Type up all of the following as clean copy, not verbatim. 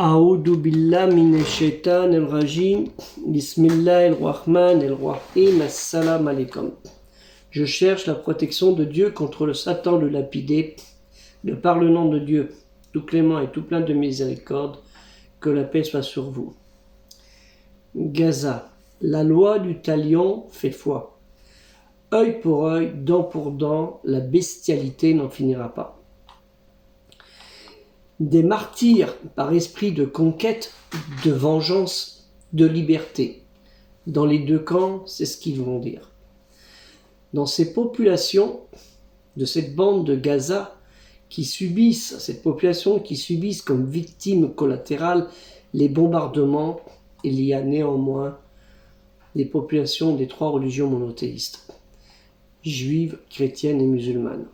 A'oudou billah minash shaitanir rajim. Bismillahir rahmanir rahim. Assalamu alaikum. Je cherche la protection de Dieu contre le Satan le lapidé, de par le nom de Dieu, tout clément et tout plein de miséricorde, que la paix soit sur vous. Gaza. La loi du talion fait foi. Œil pour œil, dent pour dent, la bestialité n'en finira pas. Des martyrs par esprit de conquête, de vengeance, de liberté. Dans les deux camps, c'est ce qu'ils vont dire. Dans ces populations, de cette bande de Gaza, cette population qui subissent comme victimes collatérales les bombardements, il y a néanmoins des populations des trois religions monothéistes, juives, chrétiennes et musulmanes.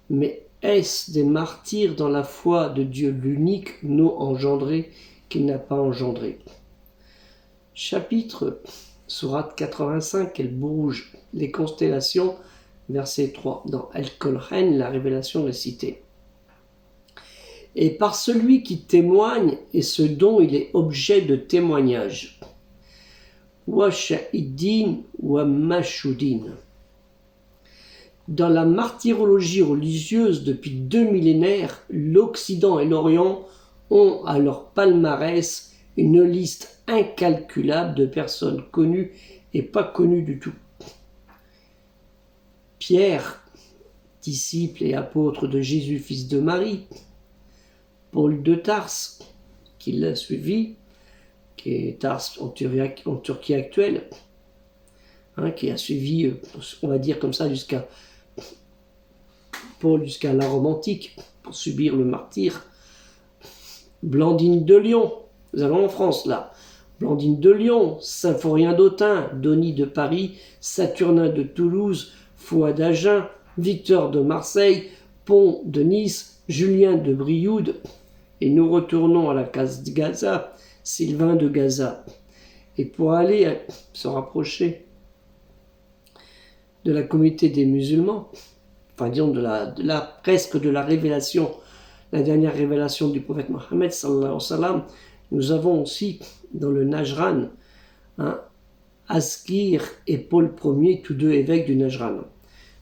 Mais est-ce des martyrs dans la foi de Dieu l'unique, non engendré, qu'il n'a pas engendré? Chapitre Sourate 85, El Bourouj, les constellations, verset 3, dans Al-Kolhen, la révélation récitée. Et par celui qui témoigne et ce dont il est objet de témoignage. Wa shahidin wa mashudin. Dans la martyrologie religieuse depuis 2 millénaires, l'Occident et l'Orient ont à leur palmarès une liste incalculable de personnes connues et pas connues du tout. Pierre, disciple et apôtre de Jésus, fils de Marie, Paul de Tarse, qui l'a suivi, qui est Tarse en Turquie actuelle, qui a suivi, on va dire comme ça, jusqu'à la Rome antique, pour subir le martyre. Blandine de Lyon, nous allons en France là, Blandine de Lyon, Symphorien d'Autun, Denis de Paris, Saturnin de Toulouse, Fouad d'Agen, Victor de Marseille, Pont de Nice, Julien de Brioude, et nous retournons à la case de Gaza, Sylvain de Gaza. Et pour aller se rapprocher de la communauté des musulmans, enfin disons presque de la révélation, la dernière révélation du prophète Mohammed sallallahu alayhi wa sallam, nous avons aussi dans le Najran, Askir et Paul Ier, tous deux évêques du Najran,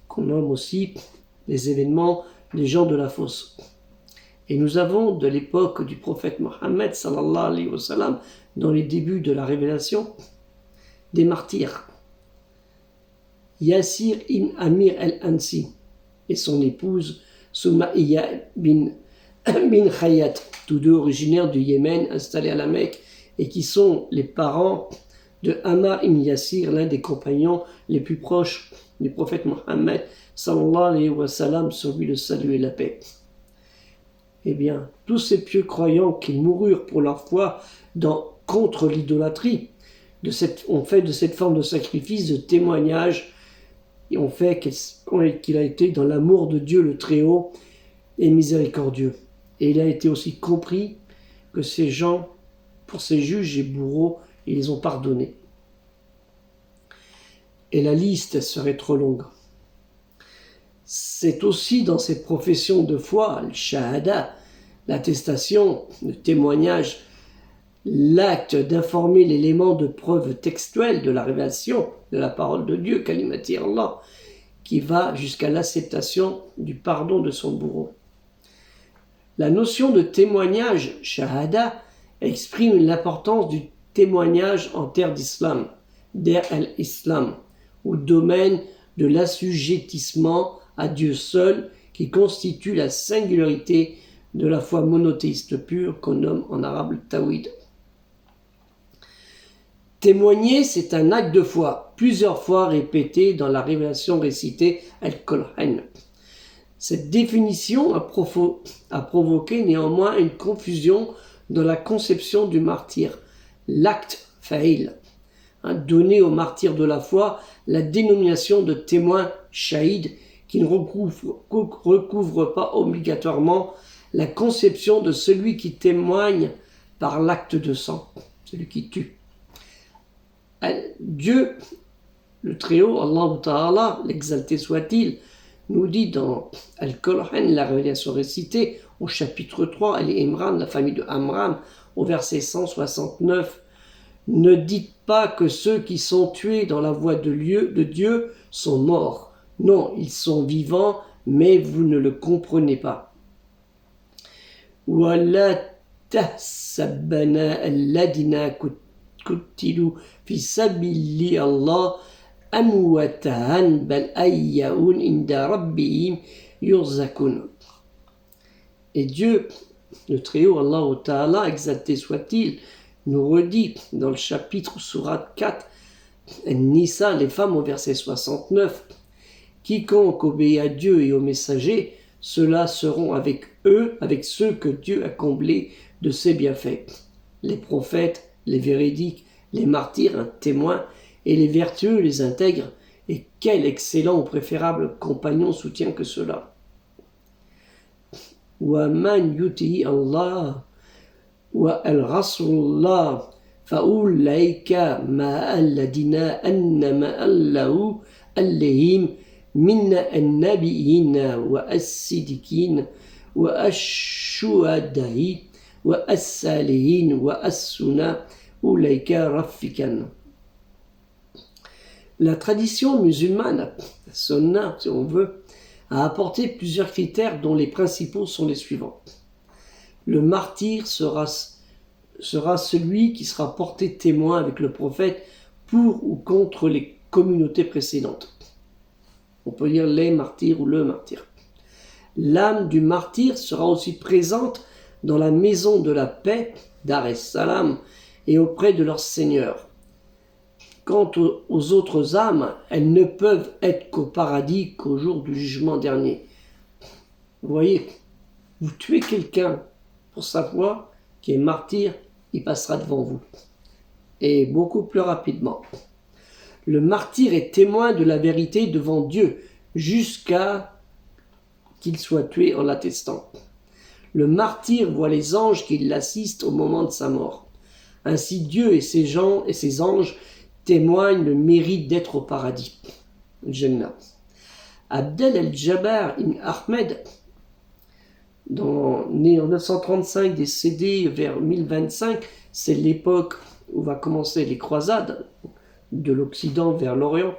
qu'on nomme aussi les événements des gens de la fosse. Et nous avons de l'époque du prophète Mohammed sallallahu alayhi wa sallam, dans les débuts de la révélation, des martyrs. Yassir ibn Amir al-Ansi et son épouse Soumaïya bin Khayyat, tous deux originaires du Yémen, installés à la Mecque, et qui sont les parents de Ammar ibn Yassir, l'un des compagnons les plus proches du prophète Mohammed sallallahu alayhi wa sallam, sur lui le salut et la paix. Eh bien, tous ces pieux croyants qui moururent pour leur foi contre l'idolâtrie, ont fait de cette forme de sacrifice, de témoignage, et ont fait qu'il a été dans l'amour de Dieu le Très-Haut et miséricordieux. Et il a été aussi compris que ces gens, pour ces juges et bourreaux, ils les ont pardonnés. Et la liste serait trop longue. C'est aussi dans cette profession de foi, le shahada, l'attestation, le témoignage, l'acte d'informer l'élément de preuve textuelle de la révélation de la parole de Dieu, kalimati Allah, qui va jusqu'à l'acceptation du pardon de son bourreau. La notion de témoignage, shahada, exprime l'importance du témoignage en terre d'islam, der al-islam, ou domaine de l'assujettissement à Dieu seul, qui constitue la singularité de la foi monothéiste pure qu'on nomme en arabe le tawhid. Témoigner, c'est un acte de foi, plusieurs fois répété dans la révélation récitée Al-Kolhen. Cette définition a provoqué néanmoins une confusion dans la conception du martyr, l'acte fa'il, donné au martyr de la foi la dénomination de témoin shahid, qui ne recouvre pas obligatoirement la conception de celui qui témoigne par l'acte de sang, celui qui tue. Dieu, le Très-Haut, Allah Ta'ala, l'exalté soit-il, nous dit dans Al-Kolhen, la révélation récitée, au chapitre 3, Al-Imran, la famille de Amram, au verset 169. Ne dites pas que ceux qui sont tués dans la voie de Dieu sont morts. Non, ils sont vivants, mais vous ne le comprenez pas. وَلَا تَحْسَبَنَّ الَّذِينَ قُتِلُوا في سبيل الله أمواتا بل أحياء عند ربهم يرزقون. Et Dieu, le Très-Haut, Allah Ta'ala, exalté soit-il, nous redit dans le chapitre Sourate 4, Nisa, les femmes au verset 69, quiconque obéit à Dieu et aux messagers, ceux-là seront avec eux, avec ceux que Dieu a comblés de ses bienfaits. Les prophètes, les véridiques, les martyrs, un témoin, et les vertueux, les intègres, et quel excellent ou préférable compagnon soutient que cela. وَمَنْ يُطِعِ اللَّهَ وَالرَّسُولَ فَأُولَئِكَ مَعَ الَّذِينَ أَنْعَمَ اللَّهُ عَلَيْهِمْ مِنَ النَّبِيِّينَ وَالصِّدِّيقِينَ وَالشُّهَدَاءِ وَالصَّالِحِينَ وَحَسُنَ أُولَئِكَ رَفِيقًا. La tradition musulmane, la sunna si on veut, a apporté plusieurs critères dont les principaux sont les suivants. Le martyr sera celui qui sera porté témoin avec le prophète pour ou contre les communautés précédentes. On peut dire les martyrs ou le martyr. L'âme du martyr sera aussi présente dans la maison de la paix, Dar es-Salam, et auprès de leur Seigneur. Quant aux autres âmes, elles ne peuvent être qu'au paradis qu'au jour du jugement dernier. Vous voyez, vous tuez quelqu'un pour sa foi qui est martyr, il passera devant vous. Et beaucoup plus rapidement. Le martyr est témoin de la vérité devant Dieu jusqu'à qu'il soit tué en l'attestant. Le martyr voit les anges qui l'assistent au moment de sa mort. Ainsi Dieu et ses anges témoigne le mérite d'être au paradis. Jannah. Abdel el-Jabbar ibn Ahmed, né en 935, décédé vers 1025, c'est l'époque où va commencer les croisades de l'Occident vers l'Orient,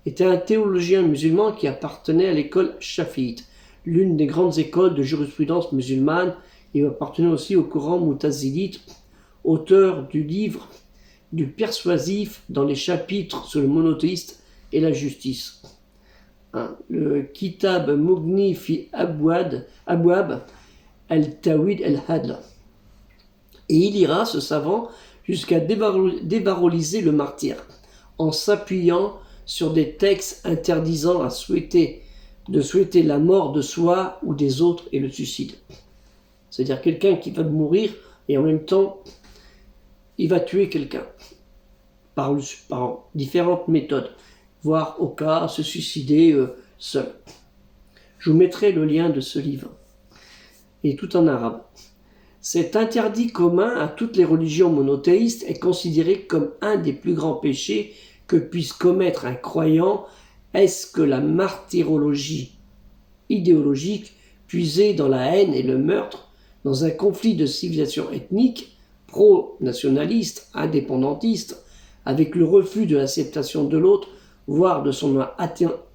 était un théologien musulman qui appartenait à l'école Shafi'ite, l'une des grandes écoles de jurisprudence musulmane, et appartenait aussi au courant Mutazilite, auteur du livre du persuasif dans les chapitres sur le monothéiste et la justice. Le Kitab Mughni fi Abwab al-Tawhid al-Hadl. Et il ira, ce savant, jusqu'à débaroliser le martyr, en s'appuyant sur des textes interdisant de souhaiter la mort de soi ou des autres et le suicide. C'est-à-dire quelqu'un qui va mourir et en même temps il va tuer quelqu'un par différentes méthodes, voire au cas se suicider seul. Je vous mettrai le lien de ce livre, et tout en arabe. Cet interdit commun à toutes les religions monothéistes est considéré comme un des plus grands péchés que puisse commettre un croyant. Est-ce que la martyrologie idéologique puisée dans la haine et le meurtre, dans un conflit de civilisation ethnique, pro-nationaliste, indépendantiste, avec le refus de l'acceptation de l'autre, voire de son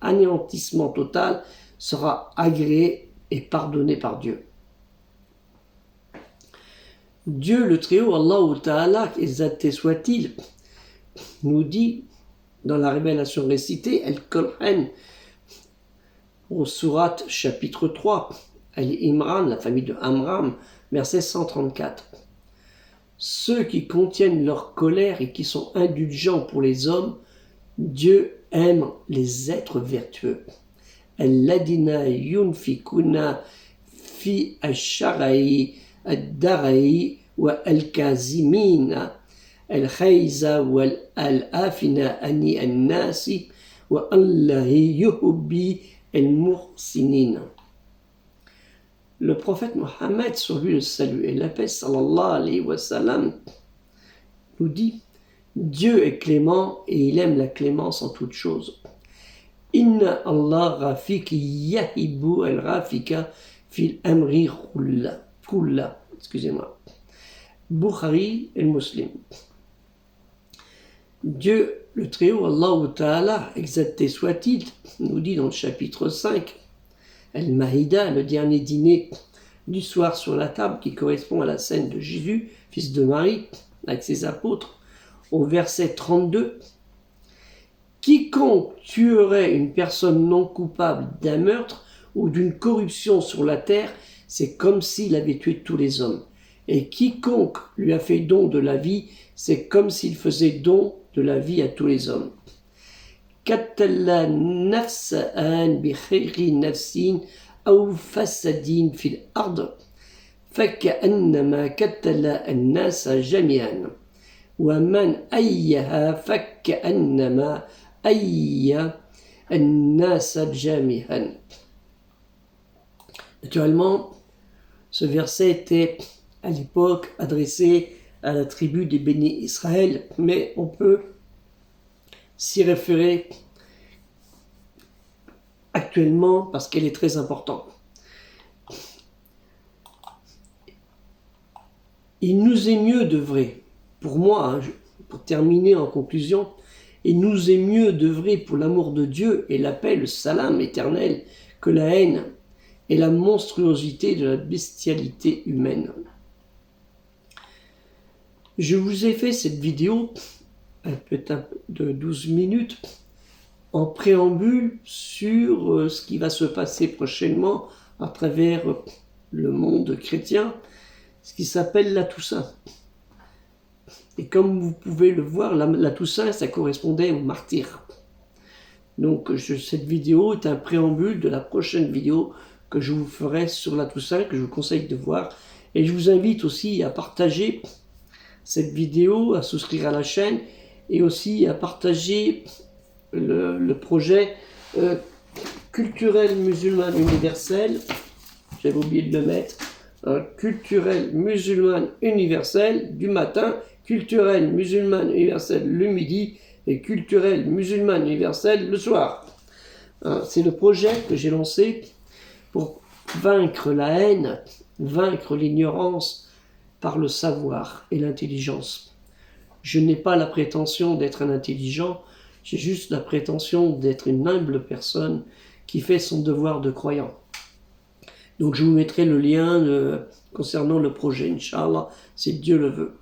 anéantissement total, sera agréé et pardonné par Dieu. Dieu, le Très-Haut, Allah Ta'ala, exalté soit-il, nous dit dans la révélation récitée, Al-Qur'an, au Sourate chapitre 3, Al-Imran, la famille de Amram, verset 134. Ceux qui contiennent leur colère et qui sont indulgents pour les hommes, Dieu aime les êtres vertueux. Alladina yunfikuna fi ash-shara'i ad-dara'i wa al-kazimina al-khayza wa al-afina ani an-nasi wa allahi yuhibbu al-muhsinin. Le prophète Mohammed, sur lui le salut et la paix, sallallahu alayhi wa sallam, nous dit: Dieu est clément et il aime la clémence en toutes choses. Inna Allah rafiq yahibu al-rafika fil amri kulla. Excusez-moi. Bukhari et Muslim. Dieu, le Très-Haut, Allah Ta'ala, exalté soit-il, nous dit dans le chapitre 5, Al-Maïda, le dernier dîner du soir sur la table, qui correspond à la scène de Jésus, fils de Marie, avec ses apôtres, au verset 32, « Quiconque tuerait une personne non coupable d'un meurtre ou d'une corruption sur la terre, c'est comme s'il avait tué tous les hommes. Et quiconque lui a fait don de la vie, c'est comme s'il faisait don de la vie à tous les hommes. Katalla nafsa'an bi khayri nafsin aw fasadin fil ard faka'annama katalla an-nasa jami'an wa man ayyaha faka'annama ayya an-nasa jami'an. Naturellement, ce verset était à l'époque adressé à la tribu des bénis Israël, mais on peut s'y référer actuellement parce qu'elle est très importante. Il nous est mieux d'œuvrer, pour moi, pour terminer en conclusion, il nous est mieux d'œuvrer pour l'amour de Dieu et la paix, le salam éternel, que la haine et la monstruosité de la bestialité humaine. Je vous ai fait cette vidéo, peut-être de 12 minutes, en préambule sur ce qui va se passer prochainement à travers le monde chrétien, ce qui s'appelle la Toussaint. Et comme vous pouvez le voir, la Toussaint, ça correspondait aux martyrs. Donc cette vidéo est un préambule de la prochaine vidéo que je vous ferai sur la Toussaint, que je vous conseille de voir. Et je vous invite aussi à partager cette vidéo, à souscrire à la chaîne et aussi à partager le projet culturel musulman universel. J'avais oublié de le mettre. Culturel musulman universel du matin, culturel musulman universel le midi et culturel musulman universel le soir. C'est le projet que j'ai lancé pour vaincre la haine, vaincre l'ignorance par le savoir et l'intelligence. Je n'ai pas la prétention d'être un intelligent, j'ai juste la prétention d'être une humble personne qui fait son devoir de croyant. Donc je vous mettrai le lien concernant le projet, Inch'Allah, si Dieu le veut.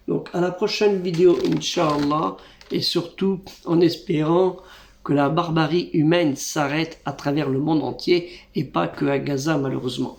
Donc à la prochaine vidéo, Inch'Allah, et surtout en espérant que la barbarie humaine s'arrête à travers le monde entier et pas que à Gaza malheureusement.